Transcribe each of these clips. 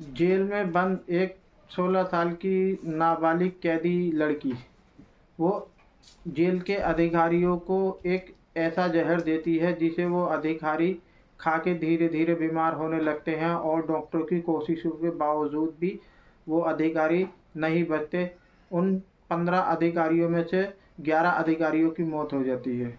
Jail में बंद एक 16 साल की नाबालिग कैदी लड़की, वो जेल के अधिकारियों को एक ऐसा जहर देती है जिसे वो अधिकारी खा के धीरे धीरे बीमार होने लगते हैं और डॉक्टरों की कोशिशों के बावजूद भी वो अधिकारी नहीं बचते। उन 15 अधिकारियों में से 11 अधिकारियों की मौत हो जाती है।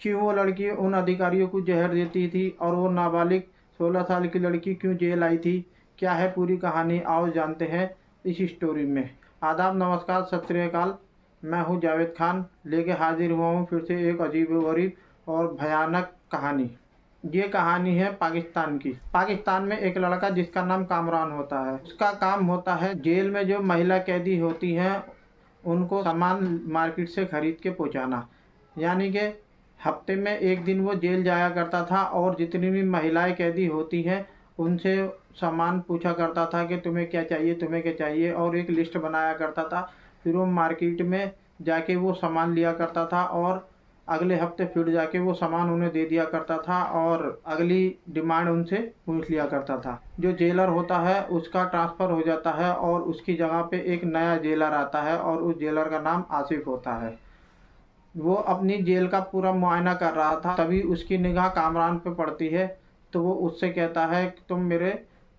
क्यों वो लड़की उन अधिकारियों को जहर देती थी और वो नाबालिग 16 साल की लड़की क्यों जेल आई थी, क्या है पूरी कहानी, आओ जानते हैं इस स्टोरी में। आदाब, नमस्कार, सत श्री अकाल। मैं हूं जावेद खान, लेके हाजिर हुआ हूं फिर से एक अजीबोगरीब और भयानक कहानी। ये कहानी है पाकिस्तान की। पाकिस्तान में एक लड़का जिसका नाम कामरान होता है, उसका काम होता है जेल में जो महिला कैदी होती हैं उनको सामान मार्केट से खरीद के पहुंचाना। यानी कि हफ्ते में एक दिन वो जेल जाया करता था और जितनी भी महिलाएं कैदी होती हैं उनसे सामान पूछा करता था कि तुम्हें क्या चाहिए, तुम्हें क्या चाहिए, और एक लिस्ट बनाया करता था। फिर वो मार्केट में जाके वो सामान लिया करता था और अगले हफ्ते फिर जाके वो सामान उन्हें दे दिया करता था और अगली डिमांड उनसे पूछ लिया करता था। जो जेलर होता है उसका ट्रांसफ़र हो जाता है और उसकी जगह पे एक नया जेलर आता है और उस जेलर का नाम आसिफ होता है। वो अपनी जेल का पूरा मुआयना कर रहा था, तभी उसकी निगाह कामरान पे पड़ती है। तो वो उससे कहता है कि तुम मेरे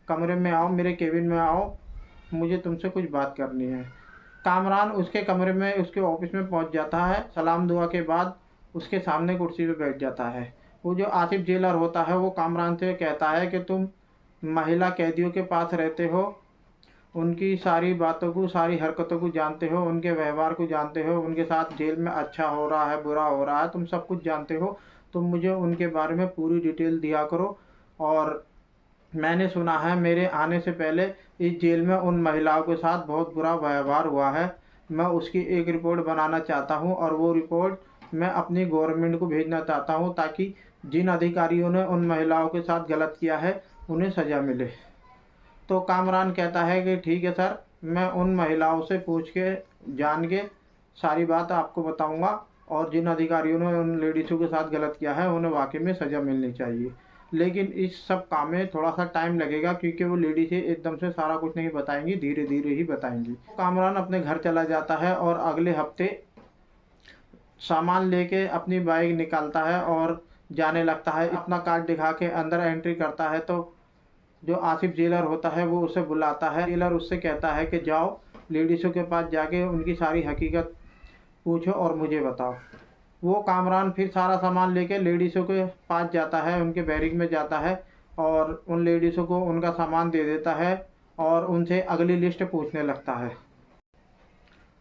कमरे में आओ, मेरे केबिन में आओ, मुझे तुमसे कुछ बात करनी है। कामरान उसके कमरे में, उसके ऑफिस में पहुंच जाता है। सलाम दुआ के बाद उसके सामने कुर्सी पे बैठ जाता है। वो जो आसिफ जेलर होता है वो कामरान से कहता है कि तुम महिला कैदियों के पास रहते हो, उनकी सारी बातों को, सारी हरकतों को जानते हो, उनके व्यवहार को जानते हो, उनके साथ जेल में अच्छा हो रहा है, बुरा हो रहा है, तुम सब कुछ जानते हो। तुम मुझे उनके बारे में पूरी डिटेल दिया करो। और मैंने सुना है मेरे आने से पहले इस जेल में उन महिलाओं के साथ बहुत बुरा व्यवहार हुआ है। मैं उसकी एक रिपोर्ट बनाना चाहता हूँ और वो रिपोर्ट मैं अपनी गवर्नमेंट को भेजना चाहता हूँ ताकि जिन अधिकारियों ने उन महिलाओं के साथ गलत किया है उन्हें सज़ा मिले। तो कामरान कहता है कि ठीक है सर, मैं उन महिलाओं से पूछ के जान के सारी बात आपको बताऊंगा और जिन अधिकारियों ने उन लेडीज़ों के साथ गलत किया है उन्हें वाकई में सज़ा मिलनी चाहिए। लेकिन इस सब काम में थोड़ा सा टाइम लगेगा क्योंकि वो लेडीज़ें एकदम से सारा कुछ नहीं बताएंगी, धीरे धीरे ही बताएंगी। कामरान अपने घर चला जाता है और अगले हफ्ते सामान लेके अपनी बाइक निकालता है और जाने लगता है। अपना कार्ड दिखा के अंदर एंट्री करता है तो जो आसिफ जेलर होता है वो उसे बुलाता है। जेलर उससे कहता है कि जाओ लेडीज़ों के पास जाके उनकी सारी हकीकत पूछो और मुझे बताओ। वो कामरान फिर सारा सामान लेके लेडीज़ों के पास जाता है, उनके बैरिक में जाता है और उन लेडीज़ों को उनका सामान दे देता है और उनसे अगली लिस्ट पूछने लगता है।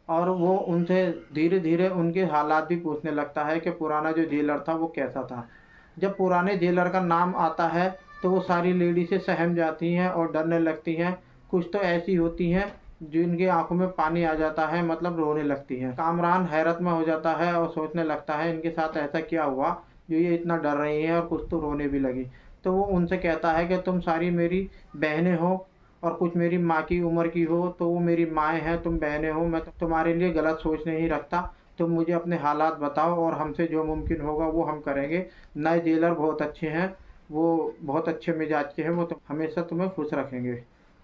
और वो उनसे धीरे धीरे उनके हालात भी पूछने लगता है कि पुराना जो जेलर था वो कैसा था। जब पुराने जेलर का नाम आता है तो वो सारी लेडीज़ें सहम जाती हैं और डरने लगती हैं। कुछ तो ऐसी होती हैं जिनकी आंखों में पानी आ जाता है, मतलब रोने लगती हैं। कामरान हैरत में हो जाता है और सोचने लगता है इनके साथ ऐसा क्या हुआ जो ये इतना डर रही हैं और कुछ तो रोने भी लगी। तो वो उनसे कहता है कि तुम सारी मेरी बहनें हो और कुछ मेरी माँ की उम्र की हो, तो वो मेरी माएँ हैं, तुम बहनें हो, मैं तुम्हारे लिए गलत सोच नहीं रखता। तुम मुझे अपने हालात बताओ और हमसे जो मुमकिन होगा वो हम करेंगे। नए जेलर बहुत अच्छे हैं, वो बहुत अच्छे मिजाज के हैं, वो तो हमेशा तुम्हें खुश रखेंगे।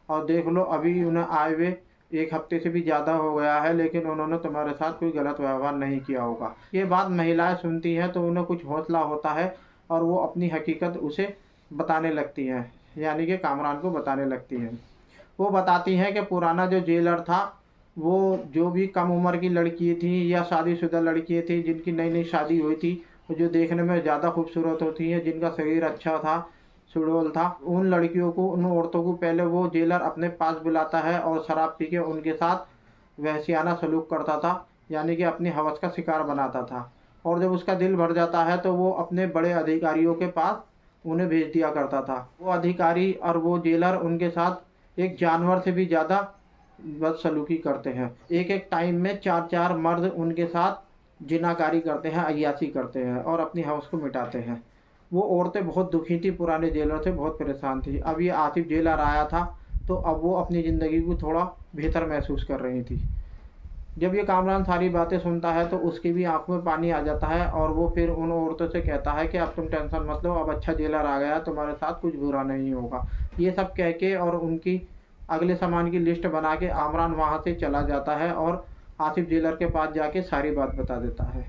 और देख लो अभी उन्हें आए हुए 1 हफ्ते से भी ज़्यादा हो गया है लेकिन उन्होंने तुम्हारे साथ कोई गलत व्यवहार नहीं किया होगा। ये बात महिलाएं सुनती हैं तो उन्हें कुछ हौसला होता है और वो अपनी हकीकत उसे बताने लगती हैं, यानी कि कामरान को बताने लगती हैं। वो बताती हैं कि पुराना जो जेलर था वो जो भी कम उम्र की लड़की थी या शादीशुदा लड़कियाँ थी जिनकी नई नई शादी हुई थी, जो देखने में ज़्यादा खूबसूरत होती हैं, जिनका शरीर अच्छा था, सुडौल था, उन लड़कियों को, उन औरतों को पहले वो जेलर अपने पास बुलाता है और शराब पी के उनके साथ वहशियाना सलूक करता था, यानी कि अपनी हवस का शिकार बनाता था। और जब उसका दिल भर जाता है तो वो अपने बड़े अधिकारियों के पास उन्हें भेज दिया करता था। वो अधिकारी और वो जेलर उनके साथ एक जानवर से भी ज़्यादा बदसलूकी करते हैं। एक एक टाइम में 4-4 मर्द उनके साथ जिनाकारी करते हैं, अय्याशी करते हैं और अपनी हवस को मिटाते हैं। वो औरतें बहुत दुखी थी, पुराने जेलर से बहुत परेशान थी। अब ये आसिफ जेलर आया था तो अब वो अपनी ज़िंदगी को थोड़ा बेहतर महसूस कर रही थी। जब ये कामरान सारी बातें सुनता है तो उसकी भी आंखों में पानी आ जाता है और वो फिर उन औरतों से कहता है कि अब तुम टेंशन मत लो, अब अच्छा जेलर आ गया, तुम्हारे साथ कुछ बुरा नहीं होगा। ये सब कह के और उनकी अगले सामान की लिस्ट बना के कामरान वहाँ से चला जाता है और आसिफ जेलर के पास जाके सारी बात बता देता है।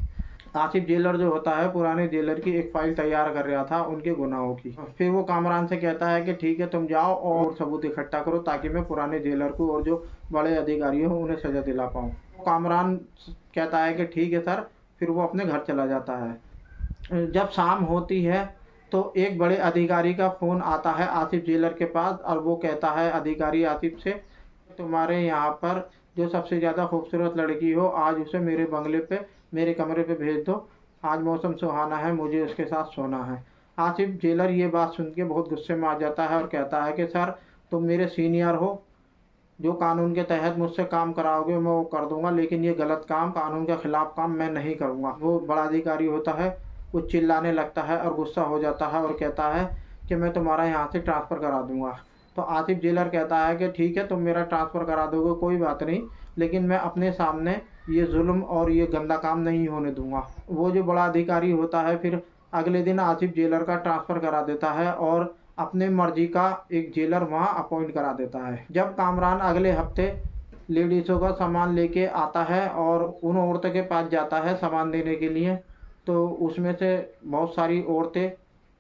आसिफ जेलर जो होता है पुराने जेलर की एक फ़ाइल तैयार कर रहा था उनके गुनाहों की। फिर वो कामरान से कहता है कि ठीक है तुम जाओ और सबूत इकट्ठा करो ताकि मैं पुराने जेलर को और जो बड़े अधिकारी हो उन्हें सज़ा दिला पाऊँ। कामरान कहता है कि ठीक है सर। फिर वो अपने घर चला जाता है। जब शाम होती है तो एक बड़े अधिकारी का फ़ोन आता है आसिफ जेलर के पास और वो कहता है अधिकारी आसिफ से, तुम्हारे यहाँ पर जो सबसे ज़्यादा खूबसूरत लड़की हो आज उसे मेरे बंगले पे मेरे कमरे पे भेज दो। आज मौसम सुहाना है, मुझे उसके साथ सोना है। आसिफ जेलर ये बात सुन के बहुत गुस्से में आ जाता है और कहता है कि सर तुम मेरे सीनियर हो, जो कानून के तहत मुझसे काम कराओगे मैं वो कर दूंगा, लेकिन ये गलत काम, कानून के खिलाफ काम मैं नहीं करूंगा। वो बड़ा अधिकारी होता है, वो चिल्लाने लगता है और गुस्सा हो जाता है और कहता है कि मैं तुम्हारा यहाँ से ट्रांसफ़र करा दूंगा। तो आसिफ जेलर कहता है कि ठीक है तुम मेरा ट्रांसफ़र करा दोगे कोई बात नहीं, लेकिन मैं अपने सामने ये जुल्म और ये गंदा काम नहीं होने दूंगा। वो जो बड़ा अधिकारी होता है फिर अगले दिन आसिफ जेलर का ट्रांसफ़र करा देता है और अपने मर्जी का एक जेलर वहाँ अपॉइंट करा देता है। जब कामरान अगले हफ्ते लेडीज़ों का सामान लेके आता है और उन औरतों के पास जाता है सामान देने के लिए, तो उसमें से बहुत सारी औरतें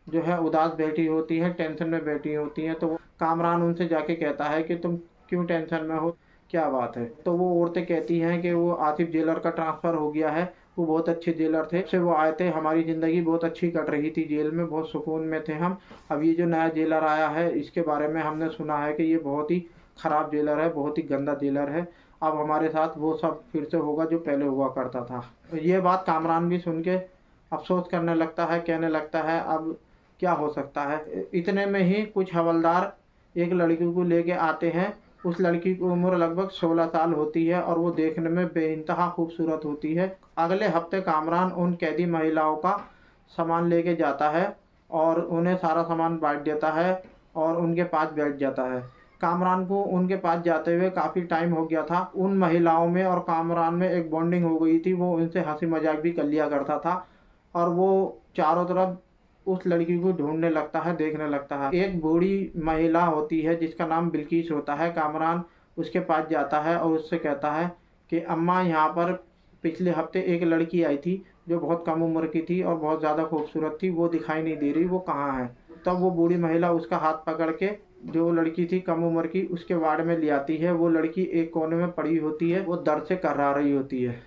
जो है उदास बैठी होती हैं, टेंशन में बैठी होती हैं। तो वो कामरान उनसे जाके कहता है कि तुम क्यों टेंशन में हो, क्या बात है। तो वो औरतें कहती हैं कि वो आसिफ जेलर का ट्रांसफ़र हो गया है, वो बहुत अच्छे जेलर थे, से वो आए थे, हमारी ज़िंदगी बहुत अच्छी कट रही थी जेल में, बहुत सुकून में थे हम। अब ये जो नया जेलर आया है इसके बारे में हमने सुना है कि ये बहुत ही ख़राब जेलर है, बहुत ही गंदा जेलर है। अब हमारे साथ वो सब फिर से होगा जो पहले हुआ करता था। ये बात कामरान भी सुन के अफसोस करने लगता है, कहने लगता है अब क्या हो सकता है। इतने में ही कुछ हवलदार एक लड़की को लेके आते हैं। उस लड़की की उम्र लगभग 16 साल होती है और वो देखने में बेइंतहा खूबसूरत होती है। अगले हफ्ते कामरान उन कैदी महिलाओं का सामान लेके जाता है और उन्हें सारा सामान बांट देता है और उनके पास बैठ जाता है। कामरान को उनके पास जाते हुए काफ़ी टाइम हो गया था। उन महिलाओं में और कामरान में एक बॉन्डिंग हो गई थी, वो उनसे हंसी मजाक भी कर लिया करता था और वो चारों तरफ उस लड़की को ढूंढने लगता है, देखने लगता है। एक बूढ़ी महिला होती है जिसका नाम बिल्किस होता है। कामरान उसके पास जाता है और उससे कहता है कि अम्मा यहाँ पर पिछले हफ्ते एक लड़की आई थी जो बहुत कम उम्र की थी और बहुत ज़्यादा खूबसूरत थी, वो दिखाई नहीं दे रही, वो कहाँ है। तब वो बूढ़ी महिला उसका हाथ पकड़ के जो लड़की थी कम उम्र की उसके वार्ड में ले आती है। वो लड़की एक कोने में पड़ी होती है, वो दर्द से कर्रा रही होती है।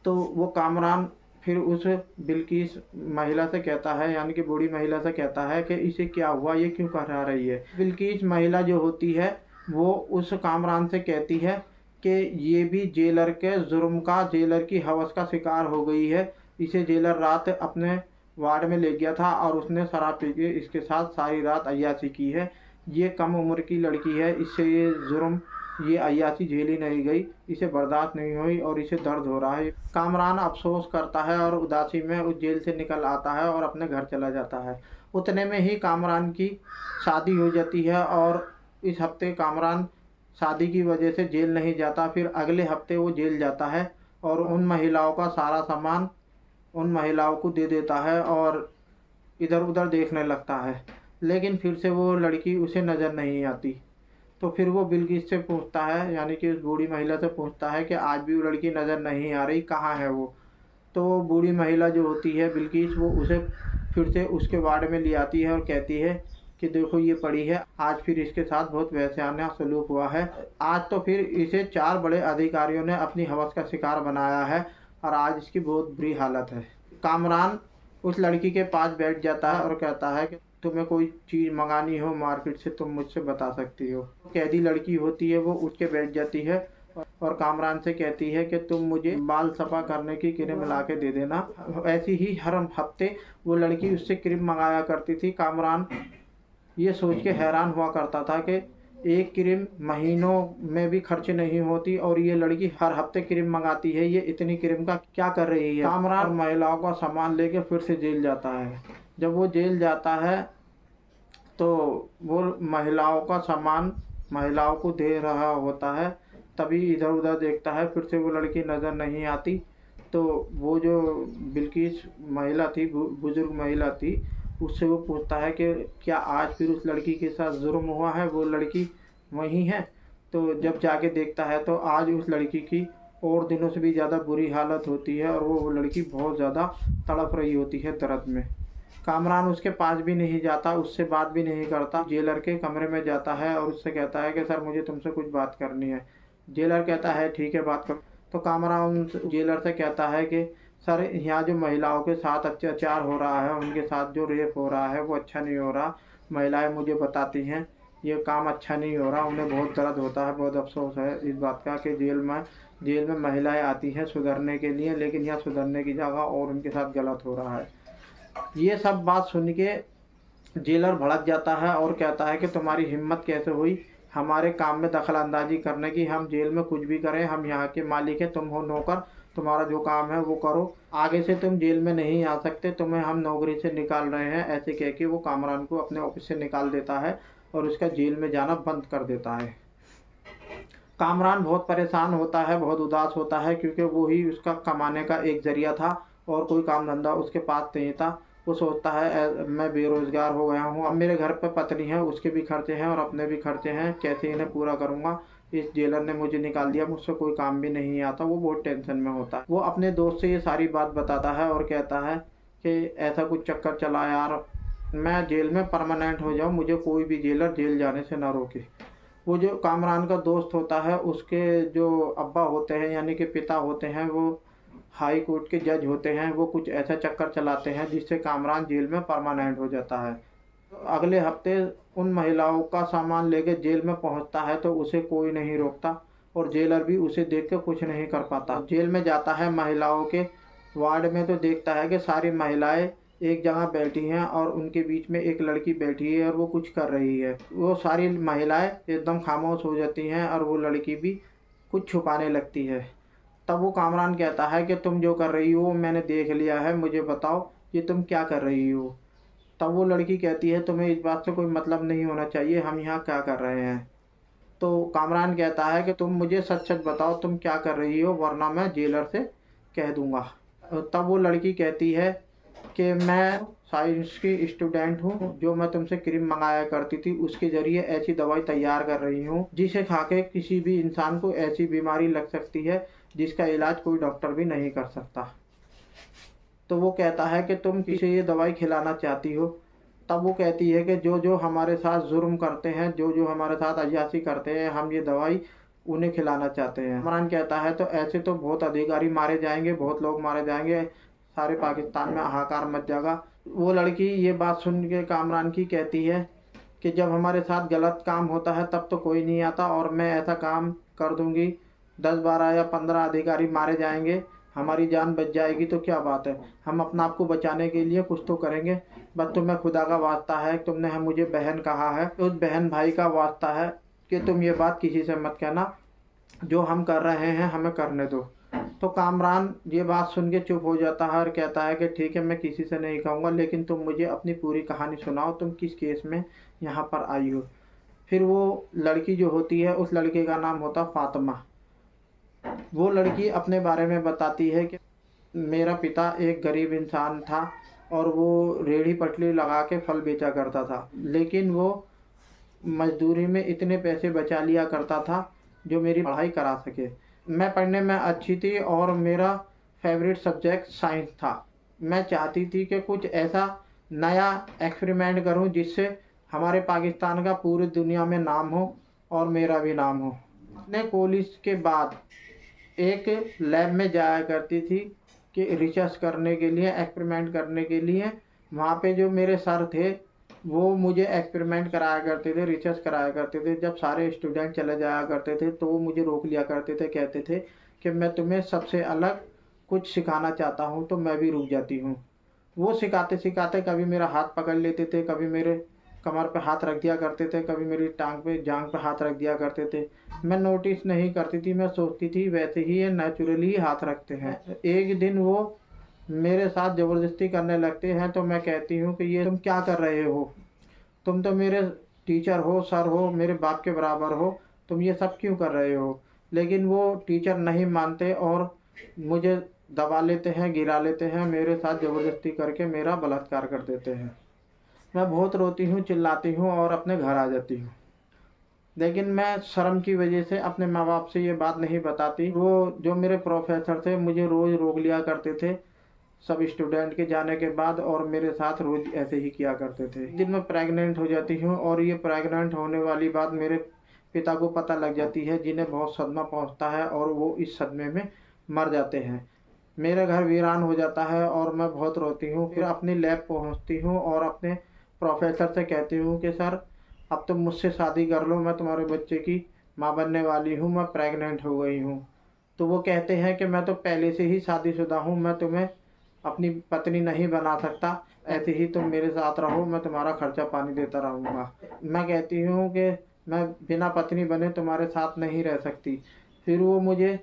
तो वो कामरान फिर उस बिल्किस महिला से कहता है, यानी कि बूढ़ी महिला से कहता है कि इसे क्या हुआ, ये क्यों कर्रा रही है। बिल्किस महिला जो होती है वो उस कामरान से कहती है कि ये भी जेलर के जुर्म का, जेलर की हवस का शिकार हो गई है। इसे जेलर रात अपने वार्ड में ले गया था और उसने शराब पी के इसके साथ सारी रात अय्याशी की है। ये कम उम्र की लड़की है, इससे ये जुर्म, ये अय्याशी झेली नहीं गई, इसे बर्दाश्त नहीं हुई और इसे दर्द हो रहा है। कामरान अफसोस करता है और उदासी में उस जेल से निकल आता है और अपने घर चला जाता है। उतने में ही कामरान की शादी हो जाती है और इस हफ्ते कामरान शादी की वजह से जेल नहीं जाता। फिर अगले हफ्ते वो जेल जाता है और उन महिलाओं का सारा सामान उन महिलाओं को दे देता है और इधर उधर देखने लगता है, लेकिन फिर से वो लड़की उसे नज़र नहीं आती। तो फिर वो बिल्किस से पूछता है, यानी कि उस बूढ़ी महिला से पूछता है कि आज भी वो लड़की नज़र नहीं आ रही, कहाँ है वो। तो वो बूढ़ी महिला जो होती है बिल्किस, वो उसे फिर से उसके वार्ड में ले आती है और कहती है कि देखो ये पड़ी है, आज फिर इसके साथ बहुत वैश्याना सलूक हुआ है। आज तो फिर इसे 4 बड़े अधिकारियों ने अपनी हवस का शिकार बनाया है और आज इसकी बहुत बुरी हालत है। कामरान उस लड़की के पास बैठ जाता है और कहता है कि तुम्हें कोई चीज़ मंगानी हो मार्केट से तुम मुझसे बता सकती हो। कैदी लड़की होती है वो उठ के बैठ जाती है और कामरान से कहती है कि तुम मुझे बाल सफ़ा करने की क्रीम ला के दे देना। ऐसी ही हर हफ्ते वो लड़की उससे क्रीम मंगाया करती थी। कामरान ये सोच के हैरान हुआ करता था कि एक क्रीम महीनों में भी खर्च नहीं होती और ये लड़की हर हफ्ते क्रीम मंगाती है, ये इतनी क्रीम का क्या कर रही है। कामरान महिलाओं का सामान लेके फिर से जेल जाता है। जब वो जेल जाता है तो वो महिलाओं का सामान महिलाओं को दे रहा होता है, तभी इधर उधर देखता है, फिर से वो लड़की नज़र नहीं आती। तो वो जो बिल्किस महिला थी, बुजुर्ग महिला थी, उससे वो पूछता है कि क्या आज फिर उस लड़की के साथ जुर्म हुआ है। वो लड़की वहीं है। तो जब जाके देखता है तो आज उस लड़की की और दिनों से भी ज़्यादा बुरी हालत होती है और वो लड़की बहुत ज़्यादा तड़प रही होती है दर्द में। कामरान उसके पास भी नहीं जाता, उससे बात भी नहीं करता। जेलर के कमरे में जाता है और उससे कहता है कि सर मुझे तुमसे कुछ बात करनी है। जेलर कहता है ठीक है बात कर। तो कामरान जेलर से कहता है कि सर यहाँ जो महिलाओं के साथ अत्याचार हो रहा है, उनके साथ जो रेप हो रहा है वो अच्छा नहीं हो रहा। महिलाएं मुझे बताती हैं ये काम अच्छा नहीं हो रहा, उन्हें बहुत दर्द होता है, बहुत अफसोस है इस बात का कि जेल में महिलाएं आती हैं सुधरने के लिए, लेकिन यहाँ सुधरने की जगह और उनके साथ गलत हो रहा है। ये सब बात सुन के जेलर भड़क जाता है और कहता है कि तुम्हारी हिम्मत कैसे हुई हमारे काम में दखल अंदाजी करने की। हम जेल में कुछ भी करें, हम यहाँ के मालिक हैं, तुम हो नौकर, तुम्हारा जो काम है वो करो, आगे से तुम जेल में नहीं आ सकते, तुम्हें हम नौकरी से निकाल रहे हैं। ऐसे कह के वो कामरान को अपने ऑफिस से निकाल देता है और उसका जेल में जाना बंद कर देता है। कामरान बहुत परेशान होता है, बहुत उदास होता है, क्योंकि वो ही उसका कमाने का एक जरिया था और कोई काम धंधा उसके पास नहीं था। वो सोचता है मैं बेरोज़गार हो गया हूँ, अब मेरे घर पर पत्नी है, उसके भी खर्चे हैं और अपने भी खर्चे हैं, कैसे इन्हें पूरा करूँगा। इस जेलर ने मुझे निकाल दिया, मुझसे कोई काम भी नहीं आता। वो बहुत टेंशन में होता है। वो अपने दोस्त से ये सारी बात बताता है और कहता है कि ऐसा कुछ चक्कर चला यार, मैं जेल में परमानेंट हो जाऊँ, मुझे कोई भी जेलर जेल जाने से ना रोके। वो जो कामरान का दोस्त होता है उसके जो अब्बा होते हैं यानी कि पिता होते हैं, वो हाई कोर्ट के जज होते हैं। वो कुछ ऐसा चक्कर चलाते हैं जिससे कामरान जेल में परमानेंट हो जाता है। तो अगले हफ्ते उन महिलाओं का सामान लेके जेल में पहुंचता है तो उसे कोई नहीं रोकता और जेलर भी उसे देख के कुछ नहीं कर पाता। जेल में जाता है महिलाओं के वार्ड में तो देखता है कि सारी महिलाएं एक जगह बैठी हैं और उनके बीच में एक लड़की बैठी है और वो कुछ कर रही है। वो सारी महिलाएं एकदम खामोश हो जाती हैं और वो लड़की भी कुछ छुपाने लगती है। तब वो कामरान कहता है कि तुम जो कर रही हो मैंने देख लिया है, मुझे बताओ ये तुम क्या कर रही हो। तब वो लड़की कहती है तुम्हें इस बात से कोई मतलब नहीं होना चाहिए, हम यहाँ क्या कर रहे हैं। तो कामरान कहता है कि तुम मुझे सच सच बताओ तुम क्या कर रही हो, वरना मैं जेलर से कह दूंगा। तब वो लड़की कहती है कि मैं साइंस की स्टूडेंट हूँ, जो मैं तुमसे क्रीम मंगाया करती थी उसके ज़रिए ऐसी दवाई तैयार कर रही हूँ जिसे खा के किसी भी इंसान को ऐसी बीमारी लग सकती है जिसका इलाज कोई डॉक्टर भी नहीं कर सकता। तो वो कहता है कि तुम किसे ये दवाई खिलाना चाहती हो। तब वो कहती है कि जो जो हमारे साथ जुर्म करते हैं, जो जो हमारे साथ अय्याशी करते हैं, हम ये दवाई उन्हें खिलाना चाहते हैं। इमरान कहता है तो ऐसे तो बहुत अधिकारी मारे जाएंगे, बहुत लोग मारे जाएंगे, सारे पाकिस्तान में हाहाकार मच जाएगा। वो लड़की ये बात सुन के कामरान की कहती है कि जब हमारे साथ गलत काम होता है तब तो कोई नहीं आता और मैं ऐसा काम कर दूंगी, 10 12 या 15 अधिकारी मारे जाएंगे, हमारी जान बच जाएगी तो क्या बात है, हम अपना आप को बचाने के लिए कुछ तो करेंगे। बस तुम्हें खुदा का वास्ता है, तुमने हम मुझे बहन कहा है, उस बहन भाई का वास्ता है कि तुम ये बात किसी से मत कहना, जो हम कर रहे हैं हमें करने दो। तो कामरान ये बात सुन के चुप हो जाता है और कहता है कि ठीक है मैं किसी से नहीं कहूँगा, लेकिन तुम मुझे अपनी पूरी कहानी सुनाओ, तुम किस केस में यहाँ पर आई हो। फिर वो लड़की जो होती है उस लड़के का नाम होता फातिमा। वो लड़की अपने बारे में बताती है कि मेरा पिता एक गरीब इंसान था और वो रेहड़ी पटरी लगा के फल बेचा करता था, लेकिन वो मजदूरी में इतने पैसे बचा लिया करता था जो मेरी पढ़ाई करा सके। मैं पढ़ने में अच्छी थी और मेरा फेवरेट सब्जेक्ट साइंस था। मैं चाहती थी कि कुछ ऐसा नया एक्सपेरिमेंट करूं जिससे हमारे पाकिस्तान का पूरी दुनिया में नाम हो और मेरा भी नाम हो। अपने कॉलेज के बाद एक लैब में जाया करती थी कि रिसर्च करने के लिए, एक्सपेरिमेंट करने के लिए। वहाँ पे जो मेरे सर थे वो मुझे एक्सपेरिमेंट कराया करते थे, रिसर्च कराया करते थे। जब सारे स्टूडेंट चले जाया करते थे तो वो मुझे रोक लिया करते थे, कहते थे कि मैं तुम्हें सबसे अलग कुछ सिखाना चाहता हूँ, तो मैं भी रुक जाती हूँ। वो सिखाते सिखाते कभी मेरा हाथ पकड़ लेते थे, कभी मेरे कमर पे हाथ रख दिया करते थे, कभी मेरी जांग पे हाथ रख दिया करते थे। मैं नोटिस नहीं करती थी, मैं सोचती थी वैसे ही ये नेचुरली ही हाथ रखते हैं। एक दिन वो मेरे साथ ज़बरदस्ती करने लगते हैं तो मैं कहती हूँ कि ये तुम क्या कर रहे हो, तुम तो मेरे टीचर हो, सर हो, मेरे बाप के बराबर हो, तुम ये सब क्यों कर रहे हो। लेकिन वो टीचर नहीं मानते और मुझे दबा लेते हैं, गिरा लेते हैं, मेरे साथ ज़बरदस्ती करके मेरा बलात्कार कर देते हैं। मैं बहुत रोती हूँ, चिल्लाती हूँ और अपने घर आ जाती हूँ। लेकिन मैं शर्म की वजह से अपने माँ बाप से ये बात नहीं बताती। वो जो मेरे प्रोफेसर थे मुझे रोज़ रोक लिया करते थे सब स्टूडेंट के जाने के बाद, और मेरे साथ रोज़ ऐसे ही किया करते थे। एक दिन मैं प्रेग्नेंट हो जाती हूँ और ये प्रेग्नेंट होने वाली बात मेरे पिता को पता लग जाती है, जिन्हें बहुत सदमा पहुँचता है और वो इस सदमे में मर जाते हैं। मेरा घर वीरान हो जाता है और मैं बहुत रोती हूँ। फिर अपनी लैब पहुँचती हूँ और अपने प्रोफेसर से कहती हूँ कि सर अब तुम मुझसे शादी कर लो, मैं तुम्हारे बच्चे की माँ बनने वाली हूँ, मैं प्रेग्नेंट हो गई हूँ। तो वो कहते हैं कि मैं तो पहले से ही शादीशुदा हूँ, मैं तुम्हें अपनी पत्नी नहीं बना सकता, ऐसे ही तुम मेरे साथ रहो, मैं तुम्हारा खर्चा पानी देता रहूँगा। मैं कहती हूँ कि मैं बिना पत्नी बने तुम्हारे साथ नहीं रह सकती। फिर वो मुझे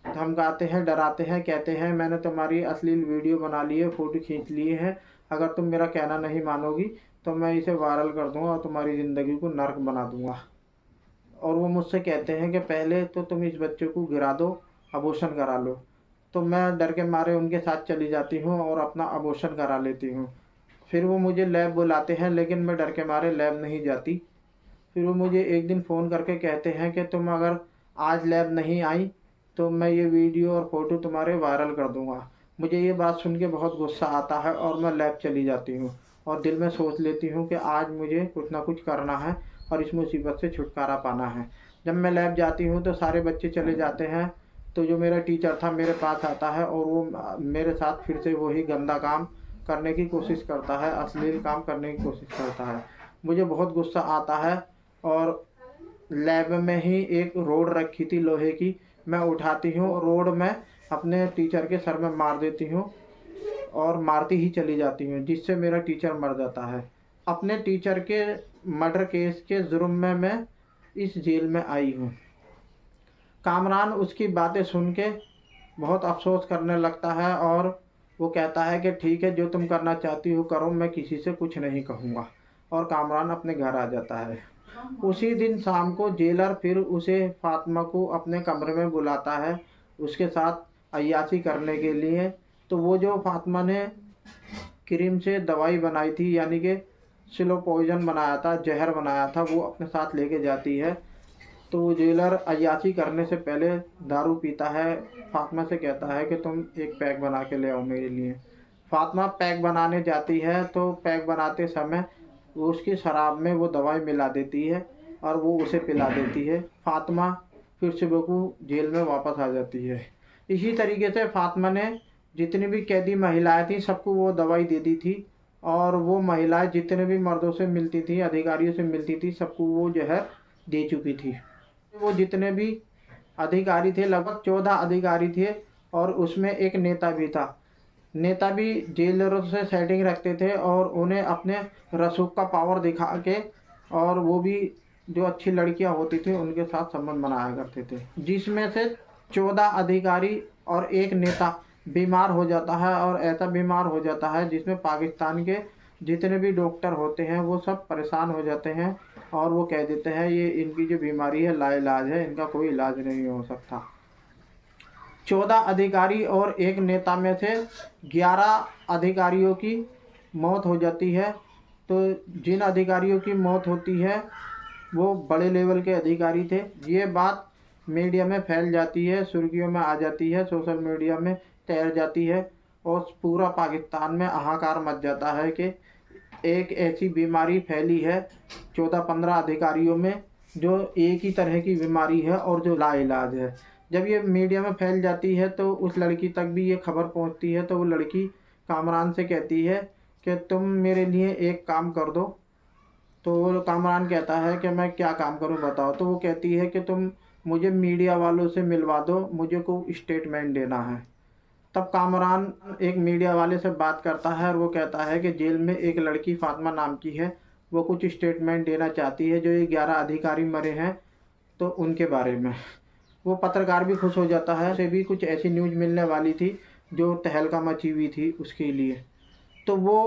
धमकाते हैं, डराते हैं, कहते हैं मैंने तुम्हारी अश्लील वीडियो बना ली है, फ़ोटो खींच लिए हैं, अगर तुम मेरा कहना नहीं मानोगी तो मैं इसे वायरल कर दूँगा और तुम्हारी ज़िंदगी को नर्क बना दूँगा। और वो मुझसे कहते हैं कि पहले तो तुम इस बच्चे को गिरा दो, अबॉर्शन करा लो। तो मैं डर के मारे उनके साथ चली जाती हूँ और अपना अबॉर्शन करा लेती हूँ। फिर वो मुझे लैब बुलाते हैं, लेकिन मैं डर के मारे लैब नहीं जाती। फिर वो मुझे एक दिन फ़ोन करके कहते हैं कि तुम अगर आज लैब नहीं आई तो मैं ये वीडियो और फ़ोटो तुम्हारे वायरल कर दूँगा। मुझे ये बात सुन के बहुत गुस्सा आता है और मैं लैब चली जाती हूँ और दिल में सोच लेती हूँ कि आज मुझे कुछ ना कुछ करना है और इस मुसीबत से छुटकारा पाना है। जब मैं लैब जाती हूँ तो सारे बच्चे चले जाते हैं, तो जो मेरा टीचर था मेरे पास आता है और वो मेरे साथ फिर से वही गंदा काम करने की कोशिश करता है, अश्लील काम करने की कोशिश करता है। मुझे बहुत गुस्सा आता है और लैब में ही एक रोड रखी थी लोहे की, मैं उठाती हूँ, रोड में अपने टीचर के सर में मार देती हूँ और मारती ही चली जाती हूँ, जिससे मेरा टीचर मर जाता है। अपने टीचर के मर्डर केस के जुर्म में मैं इस जेल में आई हूँ। कामरान उसकी बातें सुन के बहुत अफसोस करने लगता है और वो कहता है कि ठीक है, जो तुम करना चाहती हो करो, मैं किसी से कुछ नहीं कहूँगा। और कामरान अपने घर आ जाता है। उसी दिन शाम को जेलर फिर उसे फातिमा को अपने कमरे में बुलाता है उसके साथ अय्याशी करने के लिए। तो वो जो फातिमा ने क्रीम से दवाई बनाई थी, यानी कि स्लो पॉइजन बनाया था, जहर बनाया था, वो अपने साथ लेके जाती है। तो वो जेलर अय्याशी करने से पहले दारू पीता है, फातिमा से कहता है कि तुम एक पैक बना के ले आओ मेरे लिए। फातिमा पैक बनाने जाती है तो पैक बनाते समय वो उसकी शराब में वो दवाई मिला देती है और वो उसे पिला देती है। फातिमा फिर सुबह को जेल में वापस आ जाती है। इसी तरीके से फातिमा ने जितनी भी कैदी महिलाएं थीं सबको वो दवाई दे दी थी और वो महिलाएं जितने भी मर्दों से मिलती थी, अधिकारियों से मिलती थी, सबको वो जहर दे चुकी थी। वो जितने भी अधिकारी थे, लगभग 14 अधिकारी थे और उसमें एक नेता भी था। नेता भी जेलरों से सेटिंग रखते थे और उन्हें अपने रसूख का पावर दिखा के, और वो भी जो अच्छी लड़कियां होती थी उनके साथ संबंध बनाया करते थे, जिसमें से 14 अधिकारी और एक नेता बीमार हो जाता है। और ऐसा बीमार हो जाता है जिसमें पाकिस्तान के जितने भी डॉक्टर होते हैं वो सब परेशान हो जाते हैं और वो कह देते हैं ये इनकी जो बीमारी है लाइलाज है, इनका कोई इलाज नहीं हो सकता। 14 अधिकारी और एक नेता में से 11 अधिकारियों की मौत हो जाती है। तो जिन अधिकारियों की मौत होती है वो बड़े लेवल के अधिकारी थे। ये बात मीडिया में फैल जाती है, सुर्खियों में आ जाती है, सोशल मीडिया में तैर जाती है और पूरा पाकिस्तान में हाहाकार मच जाता है कि एक ऐसी बीमारी फैली है 14-15 अधिकारियों में, जो एक ही तरह की बीमारी है और जो लाइलाज है। जब ये मीडिया में फैल जाती है तो उस लड़की तक भी ये खबर पहुंचती है। तो वो लड़की कामरान से कहती है कि तुम मेरे लिए एक काम कर दो। तो वो कामरान कहता है कि मैं क्या काम करूं बताओ। तो वो कहती है कि तुम मुझे मीडिया वालों से मिलवा दो, मुझे को स्टेटमेंट देना है। तब कामरान एक मीडिया वाले से बात करता है और वो कहता है कि जेल में एक लड़की फातिमा नाम की है, वो कुछ स्टेटमेंट देना चाहती है जो ये 11 अधिकारी मरे हैं तो उनके बारे में। वो पत्रकार भी खुश हो जाता है, उसे भी कुछ ऐसी न्यूज़ मिलने वाली थी जो तहलका मची हुई थी उसके लिए। तो वो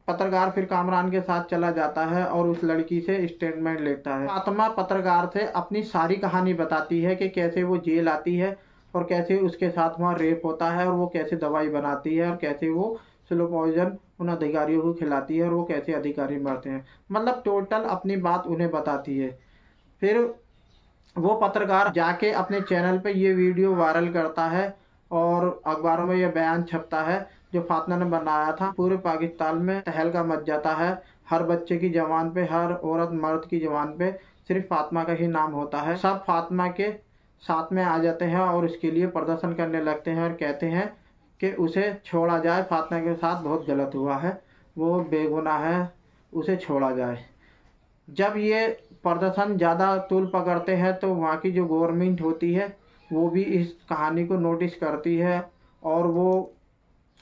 पत्रकार फिर कामरान के साथ चला जाता है और उस लड़की से स्टेटमेंट लेता है। फातिमा पत्रकार से अपनी सारी कहानी बताती है कि कैसे वो जेल आती है और कैसे उसके साथ वहाँ रेप होता है और वो कैसे दवाई बनाती है और कैसे वो स्लो पॉइजन उन अधिकारियों को खिलाती है और वो कैसे अधिकारी मरते हैं। मतलब टोटल अपनी बात उन्हें बताती है। फिर वो पत्रकार जाके अपने चैनल पे ये वीडियो वायरल करता है और अखबारों में ये बयान छपता है जो फातिमा ने बनाया था। पूरे पाकिस्तान में तहलका मच जाता है। हर बच्चे की ज़बान पे, हर औरत मर्द की ज़बान पे सिर्फ फातिमा का ही नाम होता है। सब फातिमा के साथ में आ जाते हैं और इसके लिए प्रदर्शन करने लगते हैं और कहते हैं कि उसे छोड़ा जाए, फातिमा के साथ बहुत गलत हुआ है, वो बेगुनाह है, उसे छोड़ा जाए। जब ये प्रदर्शन ज़्यादा तूल पकड़ते हैं तो वहाँ की जो गवर्नमेंट होती है वो भी इस कहानी को नोटिस करती है और वो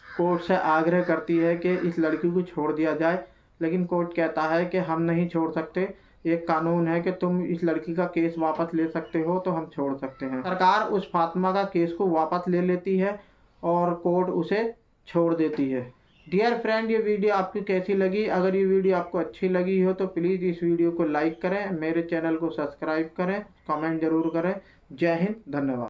कोर्ट से आग्रह करती है कि इस लड़की को छोड़ दिया जाए। लेकिन कोर्ट कहता है कि हम नहीं छोड़ सकते, एक कानून है कि तुम इस लड़की का केस वापस ले सकते हो तो हम छोड़ सकते हैं। सरकार उस फातिमा का केस को वापस ले लेती है और कोर्ट उसे छोड़ देती है। डियर फ्रेंड, ये वीडियो आपको कैसी लगी? अगर ये वीडियो आपको अच्छी लगी हो तो प्लीज़ इस वीडियो को लाइक करें, मेरे चैनल को सब्सक्राइब करें, कमेंट ज़रूर करें। जय हिंद, धन्यवाद।